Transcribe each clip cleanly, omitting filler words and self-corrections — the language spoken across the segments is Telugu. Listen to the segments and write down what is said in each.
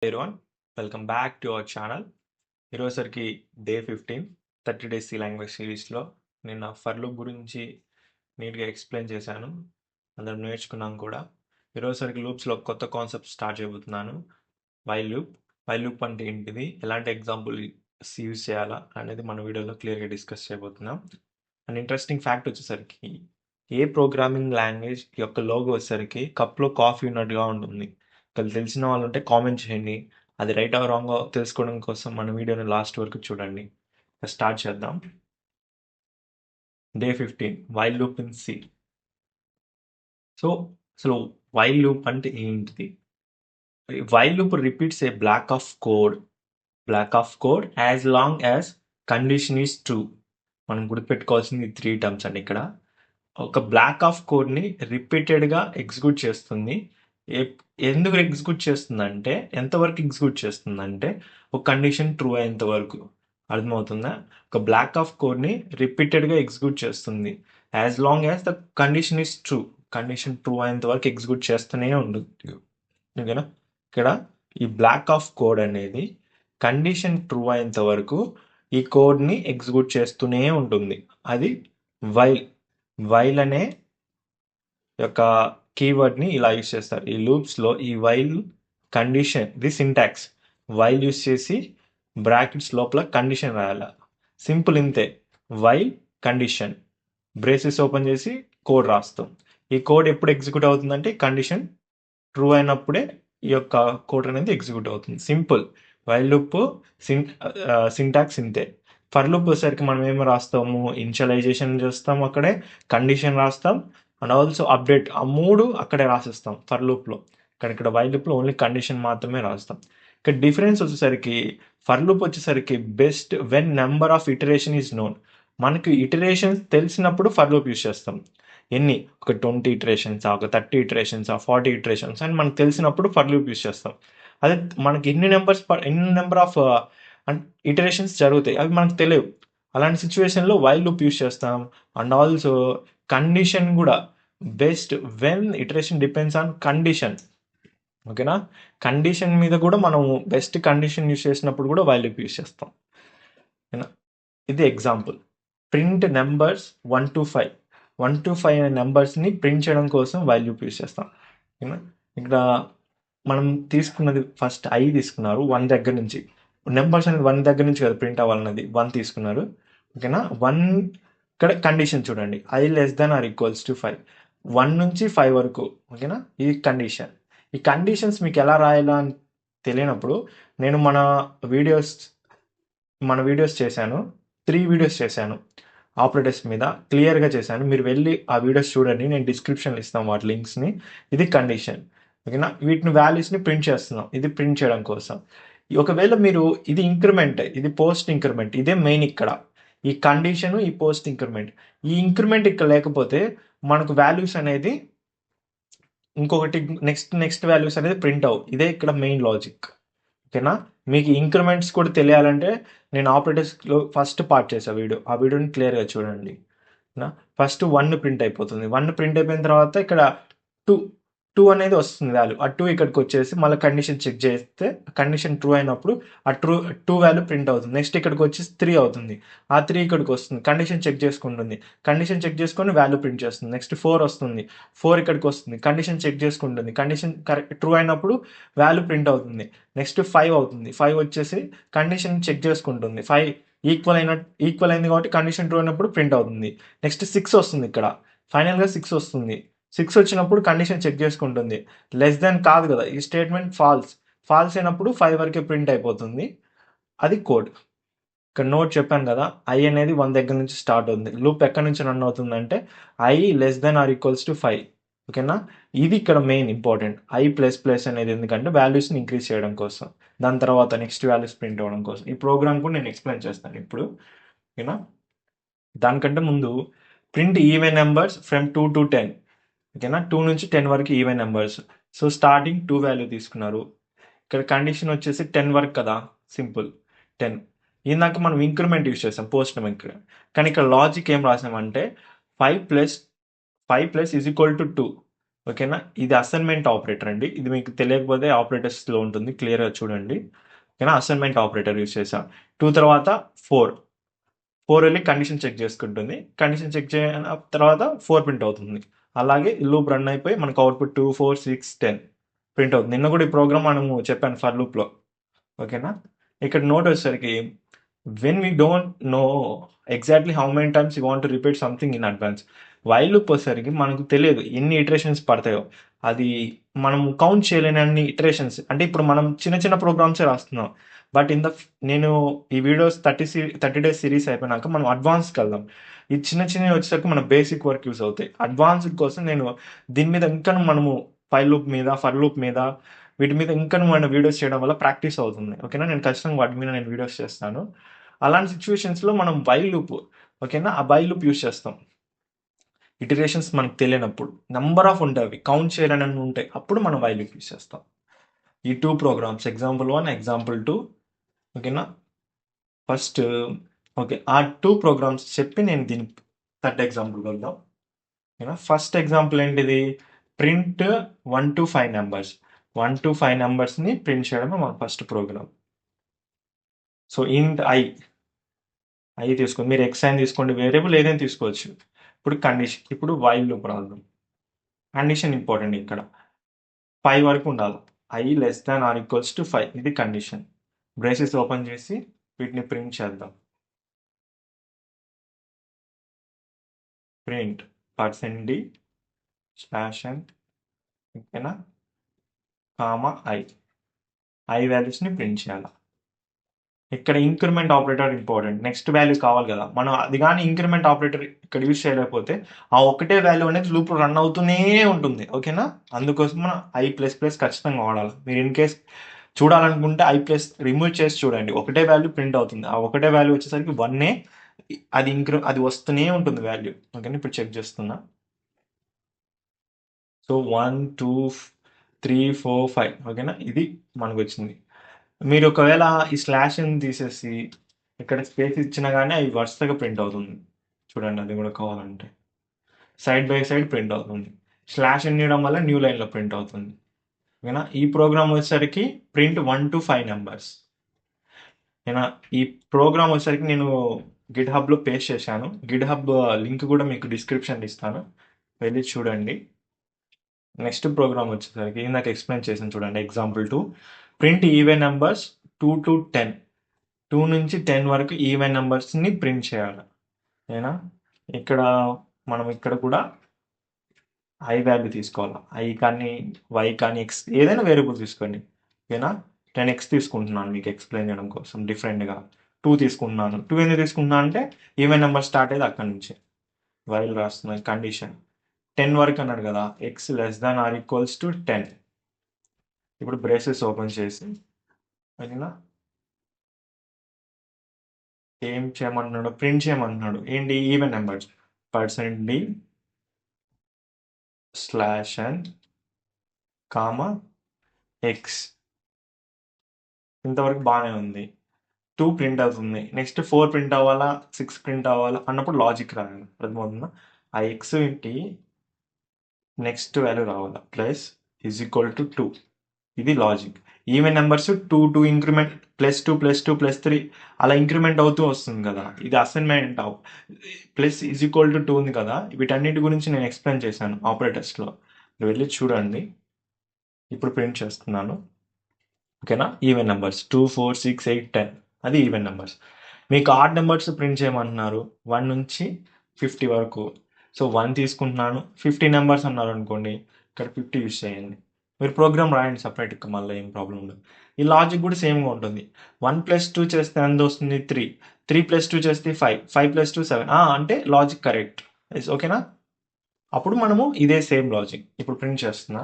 everyone, welcome back to our channel. ఈరోజుకి డే 15 30 డేస్ సి లాంగ్వేజ్ సిరీస్లో నిన్న ఫర్ లూప్ గురించి నీట్గా ఎక్స్ప్లెయిన్ చేశాను. అందరం నేర్చుకున్నాం కూడా. ఈరోజుకి లూప్స్లో కొత్త కాన్సెప్ట్ స్టార్ట్ చేయబోతున్నాను. వైల్ లూప్ అంటే ఏంటిది, ఎలాంటి ఎగ్జాంపుల్ యూజ్ చేయాలా అనేది మన వీడియోలో క్లియర్గా డిస్కస్ చేయబోతున్నాం. అండ్ ఇంట్రెస్టింగ్ ఫ్యాక్ట్ వచ్చేసరికి ఏ ప్రోగ్రామింగ్ లాంగ్వేజ్ యొక్క లోగో వచ్చేసరికి కప్లో కాఫీ ఉన్నట్టుగా ఉంటుంది. ఇక్కడ తెలిసిన వాళ్ళు ఉంటే కామెంట్ చేయండి. అది రైట్ ఆర్ రాంగ్ తెలుసుకోవడం కోసం మన వీడియోని లాస్ట్ వరకు చూడండి. స్టార్ట్ చేద్దాం. Day 15 while loop in C. So అసలు వైల్ లూప్ అంటే ఏంటిది? While loop repeats a block of code as long as condition is true. మనం గుర్తుపెట్టుకోవాల్సింది 3 టర్మ్స్ అండి. ఇక్కడ ఒక బ్లాక్ ఆఫ్ కోడ్ని రిపీటెడ్గా ఎగ్జిక్యూట్ చేస్తుంది. ఎందుకు ఎగ్జిక్యూట్ చేస్తుందంటే, ఎంతవరకు ఎగ్జిక్యూట్ చేస్తుందంటే ఒక కండిషన్ ట్రూ అయ్యేంత వరకు. అర్థమవుతుందా? ఒక బ్లాక్ ఆఫ్ కోడ్ని రిపీటెడ్గా ఎగ్జిక్యూట్ చేస్తుంది as long as the condition is true. Condition true అయ్యేంత వరకు ఎగ్జిక్యూట్ చేస్తూనే ఉంటుంది. ఓకేనా? ఇక్కడ ఈ బ్లాక్ ఆఫ్ కోడ్ అనేది కండిషన్ ట్రూ అయ్యేంత వరకు ఈ కోడ్ని ఎగ్జిక్యూట్ చేస్తూనే ఉంటుంది. అది వైల్ అనే యొక్క కీవర్డ్ని ఇలా యూస్ చేస్తారు. ఈ లూప్స్లో ఈ while condition, the syntax while use చేసి బ్రాకెట్స్ లోపల కండిషన్ రాయాలి. సింపుల్ ఇంతే. వైల్ కండిషన్ బ్రేసెస్ ఓపెన్ చేసి కోడ్ రాస్తాం. ఈ కోడ్ ఎప్పుడు ఎగ్జిక్యూట్ అవుతుందంటే కండిషన్ ట్రూ అయినప్పుడే ఈ యొక్క కోడ్ అనేది ఎగ్జిక్యూట్ అవుతుంది. సింపుల్. వైల్ లూప్ సింటాక్స్ ఇంతే. ఫర్ లూప్ వచ్చేసరికి మనం ఏమి రాస్తాము, ఇనిషియలైజేషన్ చేస్తాం, అక్కడే కండిషన్ రాస్తాం, అండ్ ఆల్సో అప్డేట్. ఆ 3 అక్కడే రాసిస్తాం ఫర్ లూప్లో. ఇక్కడ వైల్ లూప్లో ఓన్లీ కండిషన్ మాత్రమే రాస్తాం. ఇక్కడ డిఫరెన్స్ వచ్చేసరికి ఫర్ లూప్ వచ్చేసరికి best when number of iteration is known. మనకి ఇటరేషన్స్ తెలిసినప్పుడు ఫర్ లూప్ యూస్ చేస్తాం. ఎన్ని, ఒక 20 ఇటరేషన్సా, ఒక 30 ఇటరేషన్సా, 40 ఇటరేషన్స్ అని మనకు తెలిసినప్పుడు ఫర్ లూప్ యూస్ చేస్తాం. అదే మనకి ఎన్ని నెంబర్ ఆఫ్ ఇటరేషన్స్ జరుగుతాయి అవి మనకు తెలియవు. అలాంటి సిచ్యువేషన్లో వైల్ లూప్ యూస్ చేస్తాం. అండ్ ఆల్సో కండిషన్ కూడా best when iteration depends on condition. ఓకేనా? కండిషన్ మీద కూడా మనం బెస్ట్ కండిషన్ యూస్ చేసినప్పుడు కూడా వైల్ లూప్ యూస్ చేస్తాం. ఓకేనా? ఇది ఎగ్జాంపుల్. ప్రింట్ నెంబర్స్ 1 to 5 అనే నెంబర్స్ని ప్రింట్ చేయడం కోసం వైల్ లూప్ యూస్ చేస్తాం. ఓకేనా? ఇక్కడ మనం తీసుకున్నది ఫస్ట్ ఐ తీసుకున్నారు 1 దగ్గర నుంచి. నెంబర్స్ అనేది 1 దగ్గర నుంచి కదా ప్రింట్ అవ్వాలన్నది, 1 తీసుకున్నారు. ఓకేనా? 1 ఇక్కడ కండిషన్ చూడండి, I less than or equals to 5. 1 నుంచి 5 వరకు. ఓకేనా? ఈ కండిషన్. ఈ కండిషన్స్ మీకు ఎలా రాయాలా అని తెలియనప్పుడు నేను మన వీడియోస్ చేశాను. 3 వీడియోస్ చేశాను ఆపరేటర్స్ మీద, క్లియర్గా చేశాను. మీరు వెళ్ళి ఆ వీడియోస్ చూడండి, నేను డిస్క్రిప్షన్లో ఇస్తాను వాటి లింక్స్ని. ఇది కండిషన్. ఓకేనా? వీటిని వాల్యూస్ని ప్రింట్ చేస్తున్నాం, ఇది ప్రింట్ చేయడం కోసం. ఒకవేళ మీరు ఇది ఇంక్రిమెంట్, ఇది పోస్ట్ ఇంక్రిమెంట్, ఇదే మెయిన్. ఇక్కడ ఈ కండిషన్, ఈ పోస్ట్ ఇంక్రిమెంట్, ఈ ఇంక్రిమెంట్ ఇక్కడ లేకపోతే మనకు వాల్యూస్ అనేది ఇంకొకటి నెక్స్ట్ వాల్యూస్ అనేది ప్రింట్ అవ్వు. ఇదే ఇక్కడ మెయిన్ లాజిక్. ఓకేనా? మీకు ఇంక్రిమెంట్స్ కూడా తెలియాలంటే నేను ఆపరేటర్స్లో ఫస్ట్ పార్ట్ చేసా వీడియో, ఆ వీడియోని క్లియర్గా చూడండి. ఫస్ట్ 1 ప్రింట్ అయిపోతుంది. 1 ప్రింట్ అయిపోయిన తర్వాత ఇక్కడ 2 అనేది వస్తుంది వాల్యూ. ఆ 2 ఇక్కడికి వచ్చేసి మళ్ళీ కండిషన్ చెక్ చేస్తే కండిషన్ ట్రూ అయినప్పుడు ఆ 2 వాల్యూ ప్రింట్ అవుతుంది. నెక్స్ట్ ఇక్కడికి వచ్చేసి 3 అవుతుంది. ఆ 3 ఇక్కడికి వస్తుంది, కండిషన్ చెక్ చేసుకుంటుంది. కండిషన్ చెక్ చేసుకొని వాల్యూ ప్రింట్ చేస్తుంది. నెక్స్ట్ 4 వస్తుంది, 4 ఇక్కడికి వస్తుంది, కండిషన్ చెక్ చేసుకుంటుంది. కండిషన్ కరెక్ట్ ట్రూ అయినప్పుడు వాల్యూ ప్రింట్ అవుతుంది. నెక్స్ట్ 5 అవుతుంది, 5 వచ్చేసి కండిషన్ చెక్ చేసుకుంటుంది. 5 ఈక్వల్ అయింది కాబట్టి కండిషన్ ట్రూ అయినప్పుడు ప్రింట్ అవుతుంది. నెక్స్ట్ 6 వస్తుంది, ఇక్కడ ఫైనల్గా 6 వస్తుంది. 6 వచ్చినప్పుడు కండిషన్ చెక్ చేసుకుంటుంది. లెస్ దెన్ కాదు కదా, ఈ స్టేట్మెంట్ ఫాల్స్ అయినప్పుడు 5 వరకే ప్రింట్ అయిపోతుంది. అది కోడ్. ఇక్కడ నోట్ చెప్పాను కదా, ఐ అనేది 1 దగ్గర నుంచి స్టార్ట్ అవుతుంది. లూప్ ఎక్కడి నుంచి రన్ అవుతుందంటే I less than or equals to 5. ఓకేనా? ఇది ఇక్కడ మెయిన్ ఇంపార్టెంట్. ఐ ప్లస్ అనేది ఎందుకంటే వాల్యూస్ని ఇంక్రీజ్ చేయడం కోసం, దాని తర్వాత నెక్స్ట్ వాల్యూస్ ప్రింట్ అవ్వడం కోసం. ఈ ప్రోగ్రామ్ కూడా నేను ఎక్స్ప్లెయిన్ చేస్తాను ఇప్పుడు. ఓకేనా? దానికంటే ముందు print even numbers from 2 to 10. ఓకేనా? 2 నుంచి 10 వరకు even numbers. So starting 2 value తీసుకున్నారు. ఇక్కడ కండిషన్ వచ్చేసి 10 వరకు కదా, సింపుల్ 10. ఇందాక మనం ఇంక్రిమెంట్ యూస్ చేస్తాం, పోస్ట్ ఇంక్రిమెంట్. కానీ ఇక్కడ లాజిక్ ఏం రాసామంటే 5 ప్లస్ ఈజ్ ఈక్వల్ టు 2. ఓకేనా. ఇది అసైన్మెంట్ ఆపరేటర్ అండి. ఇది మీకు తెలియకపోతే ఆపరేటర్స్లో ఉంటుంది, క్లియర్గా చూడండి. ఓకేనా, అసైన్మెంట్ ఆపరేటర్ యూస్ చేసాం. 2 తర్వాత 4 వెళ్ళి కండిషన్ చెక్ చేసుకుంటుంది. కండిషన్ చెక్ చేయన తర్వాత 4 ప్రింట్ అవుతుంది. అలాగే లూప్ రన్ అయిపోయి మనకు అవుట్పుట్ 2, 4, 6, 10 ప్రింట్ అవుతుంది. నిన్న కూడా ఈ ప్రోగ్రామ్ మనము చెప్పాను ఫర్ లూప్లో. ఓకేనా. ఇక్కడ నోట్ వచ్చేసరికి when we don't know exactly how many times you want to repeat something in advance. While loop వచ్చేసరికి మనకు తెలియదు ఎన్ని ఇటరేషన్స్ పడతాయో. అది మనం కౌంట్ చేయలేనన్ని ఇటరేషన్స్. అంటే ఇప్పుడు మనం చిన్న చిన్న ప్రోగ్రామ్సే రాస్తున్నాం. బట్ నేను ఈ వీడియోస్ 30 డేస్ సిరీస్ అయిపోయినాక మనం అడ్వాన్స్కి వెళ్దాం. ఈ చిన్న చిన్నవి వచ్చేసరికి మన బేసిక్ వర్క్ యూస్ అవుతాయి. అడ్వాన్స్డ్ కోసం నేను దీని మీద ఇంకా మనము వైల్ లూప్ మీద, ఫర్ లూప్ మీద, వీటి మీద ఇంకా మన వీడియోస్ చేయడం వల్ల ప్రాక్టీస్ అవుతుంది. ఓకేనా, నేను ఖచ్చితంగా వాటి మీద నేను వీడియోస్ చేస్తాను. అలాంటి సిచ్యువేషన్స్లో మనం వైల్ లూప్, ఓకేనా, ఆ వైల్ లూప్ యూస్ చేస్తాం. ఇటరేషన్స్ మనకు తెలియనప్పుడు నెంబర్ ఆఫ్ ఉంటాయి, అవి కౌంట్ చేయాలని ఉంటాయి, అప్పుడు మనం వైల్ లూప్ యూస్ చేస్తాం. ఈ 2 ప్రోగ్రామ్స్ ఎగ్జాంపుల్ 1, ఎగ్జాంపుల్ 2. ఓకేనా. ఫస్ట్ ఓకే, ఆ 2 ప్రోగ్రామ్స్ చెప్పి నేను దీని థర్డ్ ఎగ్జాంపుల్ వెళ్దాం. ఓకేనా. ఫస్ట్ ఎగ్జాంపుల్ ఏంటిది, ప్రింట్ 1 to 5 నెంబర్స్. 1 to 5 నెంబర్స్ని ప్రింట్ చేయడమే మన first program. So int i తీసుకోండి, మీరు ఎక్స్ అని తీసుకోండి, వేరియబుల్ ఏదైనా తీసుకోవచ్చు. ఇప్పుడు కండిషన్, ఇప్పుడు వైల్ లూప్ రాద్దాం. కండిషన్ ఇంపార్టెంట్ ఇక్కడ, 5 వరకు ఉండాలి. I less than or equals to 5, ఇది కండిషన్. బ్రేసెస్ ఓపెన్ చేసి వీటిని ప్రింట్ చేద్దాం. ప్రింట్ %d /n, ఓకేనా, కామా ఐ వాల్యూస్ని ప్రింట్ చేయాలి. ఇక్కడ increment operator important, next value కావాలి కదా. మనం అది కానీ ఇంక్రిమెంట్ ఆపరేటర్ ఇక్కడ యూజ్ చేయలేకపోతే ఆ ఒకటే వాల్యూ అనేది లూప్ రన్ అవుతూనే ఉంటుంది. ఓకేనా, అందుకోసం మనం I++ ఖచ్చితంగా వాడాలి. మీరు ఇన్ కేస్ చూడాలనుకుంటే I+ రిమూవ్ చేసి చూడండి, ఒకటే వాల్యూ ప్రింట్ అవుతుంది. ఆ ఒకటే వాల్యూ వచ్చేసరికి 1, అది వస్తూనే ఉంటుంది వాల్యూ. ఓకేనా, ఇప్పుడు చెక్ చేస్తున్నా. సో 1, 2, 3, 4, 5, ఓకేనా, ఇది మనకు వచ్చింది. మీరు ఒకవేళ ఈ స్లాష్ని తీసేసి ఇక్కడ స్పేస్ ఇచ్చినా కానీ అవి వరుసగా ప్రింట్ అవుతుంది. చూడండి, అది కూడా కావాలంటే సైడ్ బై సైడ్ ప్రింట్ అవుతుంది. స్లాష్ ఇవ్వడం వల్ల న్యూ లైన్లో ప్రింట్ అవుతుంది. ఓకేనా. ఈ ప్రోగ్రామ్ వచ్చేసరికి ప్రింట్ 1 to 5 నెంబర్స్. నేను ఈ ప్రోగ్రామ్ వచ్చేసరికి నేను గిట్ హబ్లో పేస్ట్ చేశాను. గిట్ హబ్ లింక్ కూడా మీకు డిస్క్రిప్షన్ ఇస్తాను, వెళ్ళి చూడండి. నెక్స్ట్ ప్రోగ్రామ్ వచ్చేసరికి ఇందాక ఎక్స్ప్లెయిన్ చేసాను చూడండి, example 2. Print even numbers 2 to 10. 2 నుంచి 10 వరకు ఈవెన్ నెంబర్స్ని ప్రింట్ చేయాలి. ఓకేనా. ఇక్కడ మనం ఇక్కడ కూడా ఐ వాల్యూ తీసుకోవాలి. ఐ కానీ వై కానీ ఎక్స్ ఏదైనా వేరియబుల్ తీసుకోండి. ఓకేనా, నేను ఎక్స్ తీసుకుంటున్నాను మీకు ఎక్స్ప్లెయిన్ చేయడం కోసం డిఫరెంట్గా. 2 తీసుకుంటున్నాను. 2 ఎందుకు తీసుకుంటున్నాను అంటే ఈవెన్ నెంబర్ స్టార్ట్ అయ్యేది అక్కడి నుంచి. వైల్ రాస్తున్నాను, కండిషన్ 10 వరకు అన్నాడు కదా, X less than or equals to 10. ఇప్పుడు బ్రేసెస్ ఓపెన్ చేసి, ఓకేనా, ఏం చేయమంటున్నాడు, ప్రింట్ చేయమంటున్నాడు. ఏంటి, even numbers. %d /n, comma X. ఇంతవరకు బాగానే ఉంది. 2 ప్రింట్ అవుతుంది. నెక్స్ట్ 4 ప్రింట్ అవ్వాలా, 6 ప్రింట్ అవ్వాలా అన్నప్పుడు లాజిక్ రాయాలి. అర్థమవుతుందా. ఆ ఎక్స్ ఏంటి, నెక్స్ట్ వాల్యూ రావాలా, ప్లస్ ఈజ్ ఈక్వల్ టు 2, ఇది లాజిక్. ఈవెన్ నెంబర్స్ 2 ఇంక్రిమెంట్ +2 +2 +3 అలా ఇంక్రిమెంట్ అవుతూ వస్తుంది కదా, ఇది assignment. Plus is equal to 2 ఉంది కదా, వీటన్నిటి గురించి నేను ఎక్స్ప్లెయిన్ చేశాను ఆపరేటర్స్లో, వెళ్ళి చూడండి. ఇప్పుడు ప్రింట్ చేస్తున్నాను. ఓకేనా, ఈవెన్ నెంబర్స్ 2, 4, 6, 8, 10 అది ఈవెన్ నెంబర్స్. మీకు ఆడ్ నెంబర్స్ ప్రింట్ చేయమంటున్నారు 1 నుంచి 50 వరకు. సో 1 తీసుకుంటున్నాను. 50 నెంబర్స్ అన్నారు అనుకోండి, ఇక్కడ 50 యూస్ చేయండి. మీరు ప్రోగ్రామ్ రాయండి సపరేట్గా, మళ్ళీ ఏం ప్రాబ్లం ఉండదు. ఈ లాజిక్ కూడా సేమ్గా ఉంటుంది. 1 + 2 చేస్తే ఎంత వస్తుంది, 3. 3 + 2 చేస్తే 5. 5 + 2 7. అంటే లాజిక్ కరెక్ట్. ఓకేనా, అప్పుడు మనము ఇదే సేమ్ లాజిక్ ఇప్పుడు ప్రింట్ చేస్తున్నా.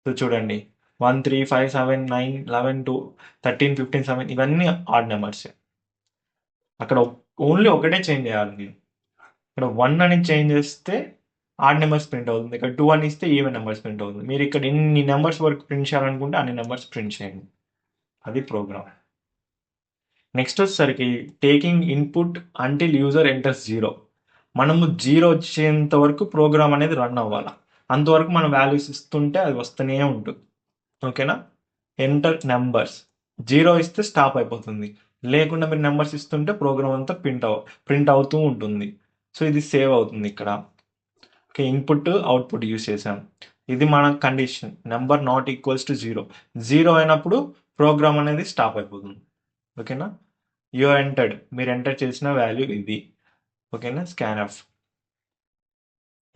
సో చూడండి, 1, 3, 5, 7, 9, 11, 2, 13, 15, 7 ఇవన్నీ ఆడ్ నెంబర్స్. అక్కడ ఓన్లీ ఒకటే చేంజ్ చేయాలి నేను. ఇక్కడ 1 అని చేంజ్ చేస్తే ఆడ్ నెంబర్స్ ప్రింట్ అవుతుంది. ఇక్కడ 2 అని ఇస్తే ఈవెన్ నెంబర్స్ ప్రింట్ అవుతుంది. మీరు ఇక్కడ ఎన్ని నెంబర్స్ వరకు ప్రింట్ చేయాలనుకుంటే అన్ని నెంబర్స్ ప్రింట్ చేయండి. అది ప్రోగ్రామ్. నెక్స్ట్ వచ్చేసరికి taking input until user enters 0. మనము 0 వచ్చేంత వరకు ప్రోగ్రామ్ అనేది రన్ అవ్వాలి. అంతవరకు మనం వాల్యూస్ ఇస్తుంటే అది వస్తూనే ఉంటుంది. ఓకేనా? ఎంటర్ నెంబర్స్ 0 ఇస్తే స్టాప్ అయిపోతుంది. లేకుండా మీరు నెంబర్స్ ఇస్తుంటే ప్రోగ్రామ్ అంతా ప్రింట్ అవుతూ ఉంటుంది. సో ఇది సేవ్ అవుతుంది ఇక్కడ. ఓకే, ఇన్పుట్ అవుట్పుట్ యూస్ చేసాం. ఇది మన condition, number not equals to 0 అయినప్పుడు ప్రోగ్రామ్ అనేది స్టాప్ అయిపోతుంది. ఓకేనా? యూ ఎంటర్డ్, మీరు ఎంటర్ చేసిన వాల్యూ ఇది. ఓకేనా? Scan of.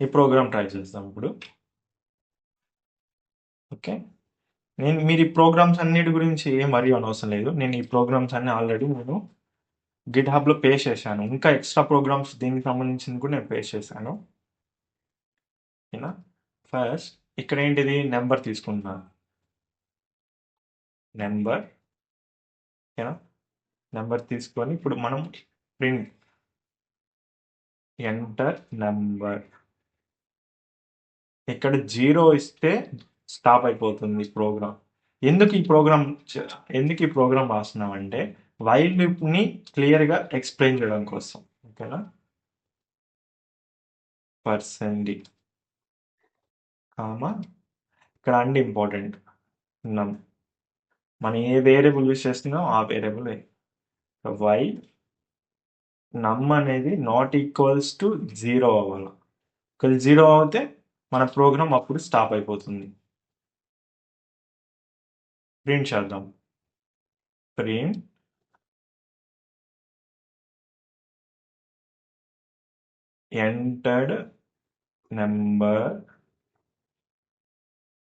ఈ ప్రోగ్రామ్ ట్రై చేస్తాం ఇప్పుడు. ఓకే, మీరు ఈ ప్రోగ్రామ్స్ అన్నిటి గురించి ఏం వరీ అనవసరం లేదు. నేను ఈ ప్రోగ్రామ్స్ అన్ని ఆల్రెడీ నేను గిట్ హబ్లో పే చేశాను. ఇంకా ఎక్స్ట్రా ప్రోగ్రామ్స్ దీనికి సంబంధించింది కూడా నేను పే చేశాను. ఓకేనా? ఫస్ట్ ఇక్కడ ఏంటిది, నెంబర్ తీసుకుంటున్నాను. నెంబర్, ఓకేనా? నెంబర్ తీసుకొని ఇప్పుడు మనం ప్రింట్ ఎంటర్ నెంబర్. ఇక్కడ 0 ఇస్తే స్టాప్ అయిపోతుంది ప్రోగ్రామ్. ఎందుకు ఈ ప్రోగ్రామ్ రాస్తున్నామంటే వైల్ లూప్ని క్లియర్గా ఎక్స్ప్లెయిన్ చేయడం కోసం. ఓకేనా? పర్సెంట్ కామా ఇక్కడ అండి ఇంపార్టెంట్ నమ్. మనం ఏ వేరియబుల్ యూస్ చేస్తున్నాం ఆ వేరియబుల్ వై నమ్ అనేది నాట్ ఈక్వల్స్ టు 0 అవ్వాలి. ఒకవేళ 0 అవుతే మన ప్రోగ్రామ్ అప్పుడు స్టాప్ అయిపోతుంది. ప్రింట్ చేద్దాం. Print entered number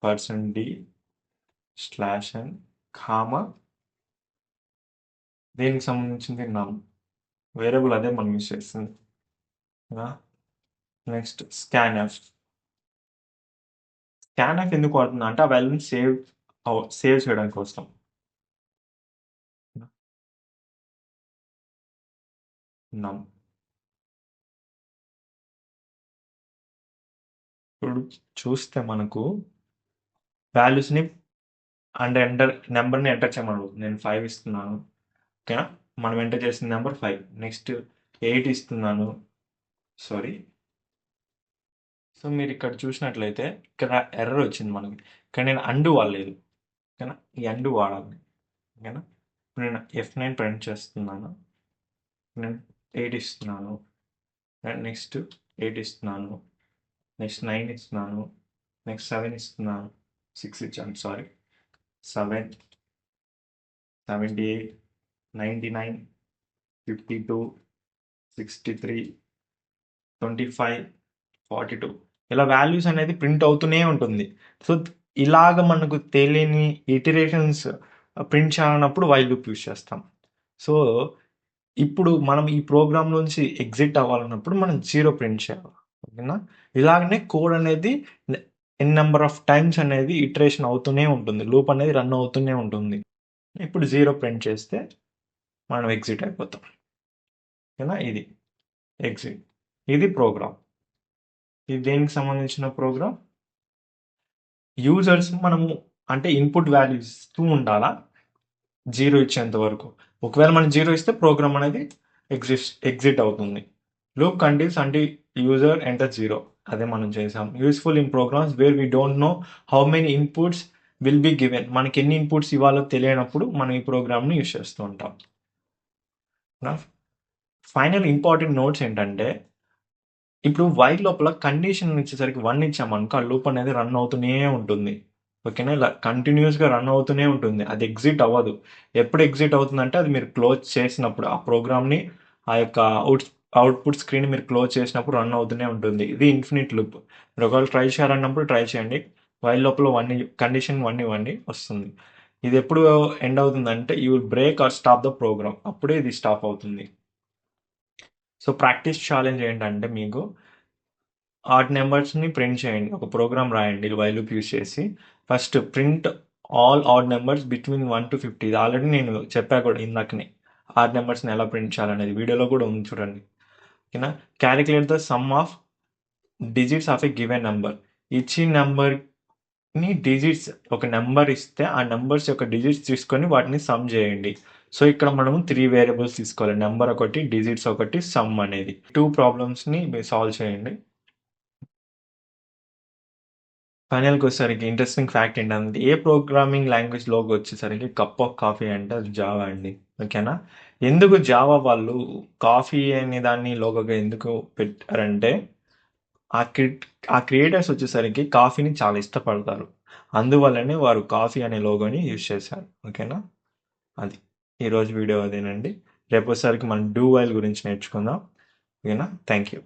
%d /n comma దేనికి సంబంధించింది నమ్ వేరియబుల్, అదే మనం యూస్ చేస్తుంది. Next scan F. Scan F ఎందుకు వాడుతున్నా అంటే ఆ వాల్యూని సేవ్ చేయడానికి కోసం. నమ్ ఇప్పుడు చూస్తే మనకు వాల్యూస్ని నెంబర్ని ఎంటర్ చేయమను. నేను 5 ఇస్తున్నాను. ఓకేనా? మనం ఎంటర్ చేసిన నెంబర్ 5. నెక్స్ట్ 8 ఇస్తున్నాను. సారీ. సో మీరు ఇక్కడ చూసినట్లయితే ఇక్కడ ఎర్రర్ వచ్చింది మనకి. ఇక్కడ నేను అండు వాడలేదు. ఓకేనా? ఈ అండు వాడాలి. ఓకేనా? ఇప్పుడు నేను F9 ప్రింట్ చేస్తున్నాను. నేను 8 ఇస్తున్నాను. నెక్స్ట్ 8 ఇస్తున్నాను. నెక్స్ట్ 9 ఇస్తున్నాను. నెక్స్ట్ 7 ఇస్తున్నాను. 6 ఇచ్చాను, సారీ. 7, 78, 99, 52, 63, 25, 42 ఇలా వాల్యూస్ అనేది ప్రింట్ అవుతూనే ఉంటుంది. సో ఇలాగ మనకు తెలియని ఇటరేషన్స్ ప్రింట్ చేయాలన్నప్పుడు వైల్ లూప్ యూస్ చేస్తాం. సో ఇప్పుడు మనం ఈ ప్రోగ్రామ్ నుంచి ఎగ్జిట్ అవ్వాలన్నప్పుడు మనం 0 ప్రింట్ చేయాలి. ఓకేనా? ఇలాగనే కోడ్ అనేది ఎన్ నెంబర్ ఆఫ్ టైమ్స్ అనేది ఇటరేషన్ అవుతూనే ఉంటుంది, లూప్ అనేది రన్ అవుతూనే ఉంటుంది. ఇప్పుడు 0 ప్రింట్ చేస్తే మనం ఎగ్జిట్ అయిపోతాం. ఓకేనా? ఇది ఎగ్జిట్. ఇది ప్రోగ్రామ్. ఇది దేనికి సంబంధించిన ప్రోగ్రామ్? యూజర్స్ మనము అంటే ఇన్పుట్ వాల్యూస్ ఇస్తూ ఉండాలా 0 ఇచ్చేంత వరకు. ఒకవేళ మనం 0 ఇస్తే ప్రోగ్రామ్ అనేది ఎగ్జిట్ అవుతుంది. లూప్ కంటిన్యూస్ అంటే యూజర్ ఎంటర్ 0. అదే మనం చేసాం. Useful in programs where we don't know how many inputs will be given. మనకి ఎన్ని ఇన్పుట్స్ ఇవ్వాలో తెలియనప్పుడు మనం ఈ ప్రోగ్రామ్ని యూస్ చేస్తూ ఉంటాం. ఫైనల్ ఇంపార్టెంట్ నోట్స్ ఏంటంటే ఇప్పుడు వైల్ లోపల కండిషన్ ఇచ్చేసరికి 1 ఇచ్చామనుకో ఆ లూప్ అనేది రన్ అవుతూనే ఉంటుంది. ఓకేనా? ఇలా కంటిన్యూస్గా రన్ అవుతూనే ఉంటుంది. అది ఎగ్జిట్ అవ్వదు. ఎప్పుడు ఎగ్జిట్ అవుతుందంటే అది మీరు క్లోజ్ చేసినప్పుడు, ఆ ప్రోగ్రామ్ని ఆ యొక్క అవుట్పుట్ స్క్రీన్ మీరు క్లోజ్ చేసినప్పుడు రన్ అవుతూనే ఉంటుంది. ఇది ఇన్ఫినిట్ లూప్. మీరు ఒకవేళ ట్రై చేయాలన్నప్పుడు ట్రై చేయండి. వైల్ లోపల కండిషన్ 1 ఇవ్వండి, వస్తుంది. ఇది ఎప్పుడు ఎండ్ అవుతుందంటే you will break or stop the program, అప్పుడే ఇది స్టాప్ అవుతుంది. సో ప్రాక్టీస్ ఛాలెంజ్ ఏంటంటే మీకు ఆడ్ నెంబర్స్ని ప్రింట్ చేయండి. ఒక ప్రోగ్రామ్ రాయండి వైల్ లూప్ యూస్ చేసి. First print all odd numbers between 1 to 50. ఇది ఆల్రెడీ నేను చెప్పా కూడా ఇందాకనే. ఆడ్ నెంబర్స్ని ఎలా ప్రింట్ చేయాలనేది వీడియోలో కూడా ఉంది, చూడండి. ఓకేనా? Calculate the sum of digits of a given number. ఇచ్చిన నెంబర్ని డిజిట్స్, ఒక నెంబర్ ఇస్తే ఆ నెంబర్స్ యొక్క డిజిట్స్ తీసుకొని వాటిని సమ్ చేయండి. సో ఇక్కడ మనము 3 వేరియబుల్స్ తీసుకోవాలి. నెంబర్ ఒకటి, డిజిట్స్ ఒకటి, సమ్ అనేది. 2 ప్రాబ్లమ్స్‌ని మీరు సాల్వ్ చేయండి. ఫైనల్‌కి వచ్చేసరికి ఇంట్రెస్టింగ్ ఫ్యాక్ట్ ఏంటంటే ఏ ప్రోగ్రామింగ్ లాంగ్వేజ్ లోగో వచ్చేసరికి కప్ ఆఫ్ కాఫీ అంటే అది జావా అండి. ఓకేనా? ఎందుకు జావా వాళ్ళు కాఫీ అనే దాన్ని లోగోగా ఎందుకు పెట్టారంటే ఆ క్రిట్ ఆ క్రియేటర్స్ వచ్చేసరికి కాఫీని చాలా ఇష్టపడతారు. అందువల్లనే వారు కాఫీ అనే లోగోని యూజ్ చేశారు. ఓకేనా? అది. ఈరోజు వీడియో అదేనండి. రేపొచ్చేసరికి మనం డూ వైల్ గురించి నేర్చుకుందాం. ఓకేనా? Thank you.